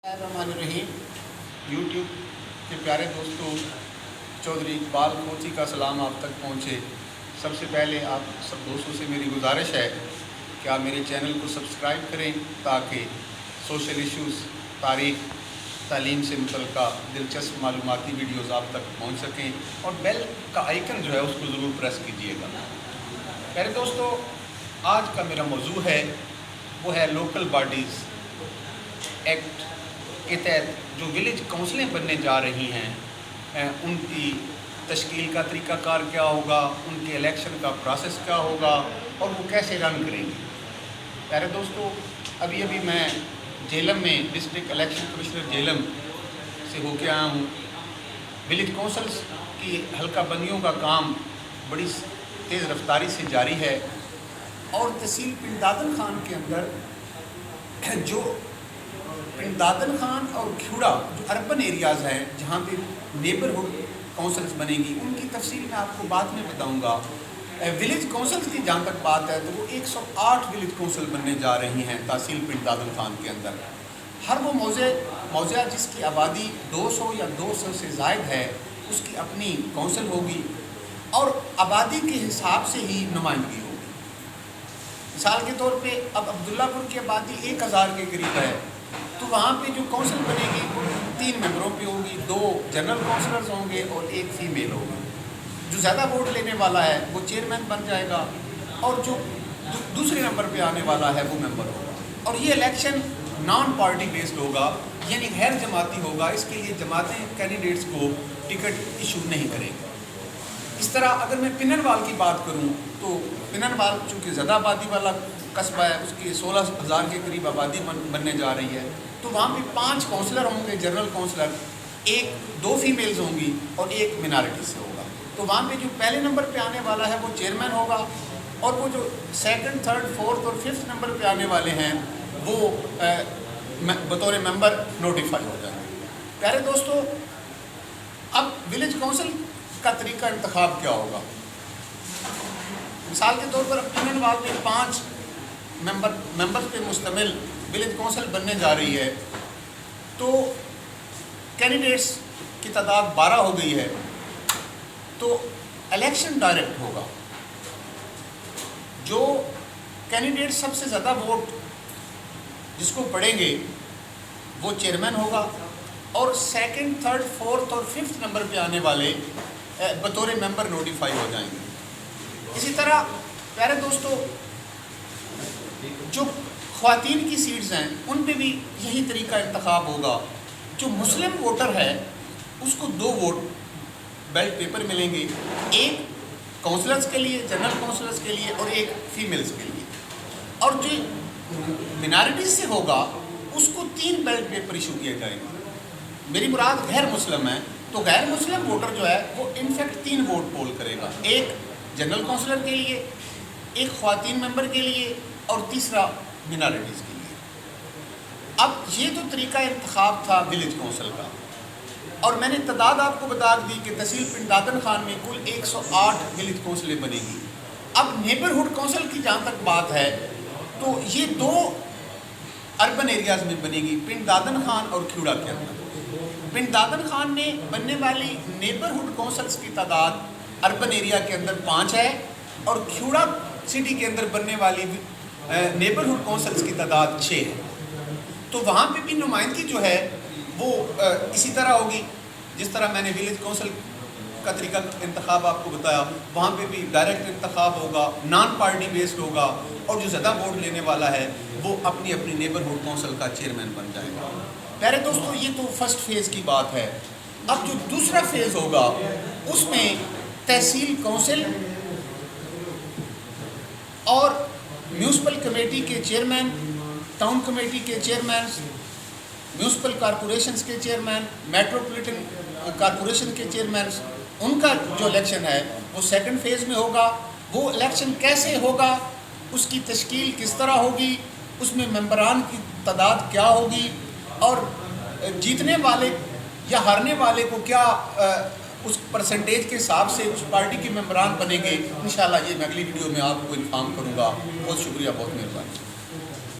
रहीम YouTube के प्यारे दोस्तों, चौधरी इकबाल खोची का सलाम आप तक पहुँचे। सबसे पहले आप सब दोस्तों से मेरी गुजारिश है कि आप मेरे चैनल को सब्सक्राइब करें ताकि सोशल इश्यूज़, तारीख़, तालीम से मुतल्लिक़ दिलचस्प मालूमाती वीडियोज़ आप तक पहुँच सकें और बेल का आइकन जो है उसको ज़रूर प्रेस कीजिएगा। प्यारे दोस्तों, आज का मेरा मौजू है वो है लोकल बॉडीज़ एक्ट के तहत जो विलेज काउंसिलें बनने जा रही हैं, उनकी तश्कील का तरीक़ाकार क्या होगा, उनके इलेक्शन का प्रोसेस क्या होगा और वो कैसे रन करेंगे। प्यारे दोस्तों, अभी अभी मैं झेलम में डिस्ट्रिक्ट इलेक्शन कमिश्नर झेलम से होके आया हूँ। विलेज काउंसिल्स की हल्का बंदियों का काम बड़ी तेज़ रफ्तारी से जारी है और तहसील पिंड दादन खान के अंदर जो पिंड दादन खान और खिवड़ा जो अर्बन एरियाज़ हैं जहाँ पे नेबरहुड काउंसिल्स बनेंगी, उनकी तफसील मैं आपको बाद में बताऊँगा। विलेज काउंसिल्स की जहाँ तक बात है तो वो 108 विलेज काउंसिल बनने जा रही हैं तहसील पिंड दादन खान के अंदर। हर वो मौज़ा जिसकी आबादी 200 या 200 से ज़ायद है उसकी अपनी काउंसिल होगी और आबादी के हिसाब से ही नुमाइंदगी होगी। मिसाल के तौर पे अब अब्दुल्लापुर की आबादी 1000 के करीब है तो वहाँ पे जो काउंसिल बनेगी वो 3 मेंबरों पे होगी, 2 जनरल काउंसलर्स होंगे और 1 फीमेल होगी। जो ज़्यादा वोट लेने वाला है वो चेयरमैन बन जाएगा और जो दूसरे नंबर पे आने वाला है वो मेंबर होगा। और ये इलेक्शन नॉन पार्टी बेस्ड होगा, यानी गैर जमाती होगा। इसके लिए जमातें कैंडिडेट्स को टिकट इशू नहीं करेंगे। इस तरह अगर मैं पिननवाल की बात करूं तो पिननवाल चूँकि ज़्यादा आबादी वाला कस्बा है, उसकी 16,000 के करीब आबादी बनने जा रही है, तो वहाँ पे 5 काउंसलर होंगे, जनरल काउंसलर, 2 फीमेल्स होंगी और 1 मिनॉरिटी से होगा। तो वहाँ पे जो पहले नंबर पे आने वाला है वो चेयरमैन होगा और वो जो 2nd, 3rd, 4th और 5th नंबर पे आने वाले हैं वो बतौर मेंबर नोटिफाई हो जाएंगे। प्यारे दोस्तों, अब विलेज काउंसिल का तरीका इंतखाब क्या होगा। मिसाल के तौर पर अब पिननवाल में 5 मेंबर्स पे मुश्तमिल विलेज काउंसिल बनने जा रही है तो कैंडिडेट्स की तादाद 12 हो गई है तो इलेक्शन डायरेक्ट होगा। जो कैंडिडेट सबसे ज़्यादा वोट जिसको पड़ेंगे वो चेयरमैन होगा और 2nd, 3rd, 4th और 5th नंबर पे आने वाले बतौर मेंबर नोटिफाई हो जाएंगे। इसी तरह प्यारे दोस्तों, जो ख्वातीन की सीट्स हैं उन पे भी यही तरीका इंतखाब होगा। जो मुस्लिम वोटर है उसको 2 वोट बैलेट पेपर मिलेंगे, 1 काउंसलर्स के लिए, जनरल काउंसलर्स के लिए और 1 फीमेल्स के लिए। और जो मिनॉरिटीज से होगा उसको 3 बैलेट पेपर इशू किए जाएंगे। मेरी मुराद गैर मुस्लिम है, तो गैर मुस्लिम वोटर जो है वो इनफैक्ट 3 वोट पोल करेगा, 1 जनरल काउंसलर के लिए, 1 ख्वातीन मेंबर के लिए और तीसरा मिनॉरिटीज़ के लिए। अब ये तो तरीका इंतखाब था विलेज काउंसिल का और मैंने तादाद आपको बता दी कि तहसील पिंड दादन खान में कुल 108 विलेज काउंसिलें बनेगी। अब नेबरहुड काउंसिल की जहाँ तक बात है तो ये 2 अर्बन एरियाज़ में बनेगी, पिंड दादन खान और खिवड़ा के अंदर। पिंड दादन खान में बनने वाली नेबरहुड काउंसिल्स की तादाद अर्बन एरिया के अंदर 5 है और खिवड़ा सिटी के अंदर बनने वाली नेबरहुड काउंसिल्स की तादाद 6 है। तो वहाँ पे भी नुमाइंदगी जो है वो इसी तरह होगी जिस तरह मैंने विलेज काउंसिल का तरीका इंतखाब आपको बताया। वहाँ पे भी डायरेक्ट इंतखाब होगा, नॉन पार्टी बेस्ड होगा और जो ज़्यादा वोट लेने वाला है वो अपनी अपनी नेबरहुड काउंसिल का चेयरमैन बन जाएगा। प्यारे दोस्तों, ये तो फर्स्ट फेज़ की बात है। अब जो दूसरा फेज़ होगा उसमें तहसील काउंसिल और म्यूनसिपल कमेटी के चेयरमैन, टाउन कमेटी के चेयरमैन, म्यूनसिपल कॉरपोरेशंस के चेयरमैन, मेट्रोपॉलिटन कॉरपोरेशन के चेयरमैन, उनका जो इलेक्शन है वो 2nd फेज़ में होगा। वो इलेक्शन कैसे होगा, उसकी तश्कील किस तरह होगी, उसमें मेंबरान की तादाद क्या होगी और जीतने वाले या हारने वाले को क्या उस परसेंटेज के हिसाब से उस पार्टी के मेंबरान बनेंगे, इंशाल्लाह ये मैं अगली वीडियो में आपको इन्फॉर्म करूँगा। बहुत शुक्रिया, बहुत मेहरबानी।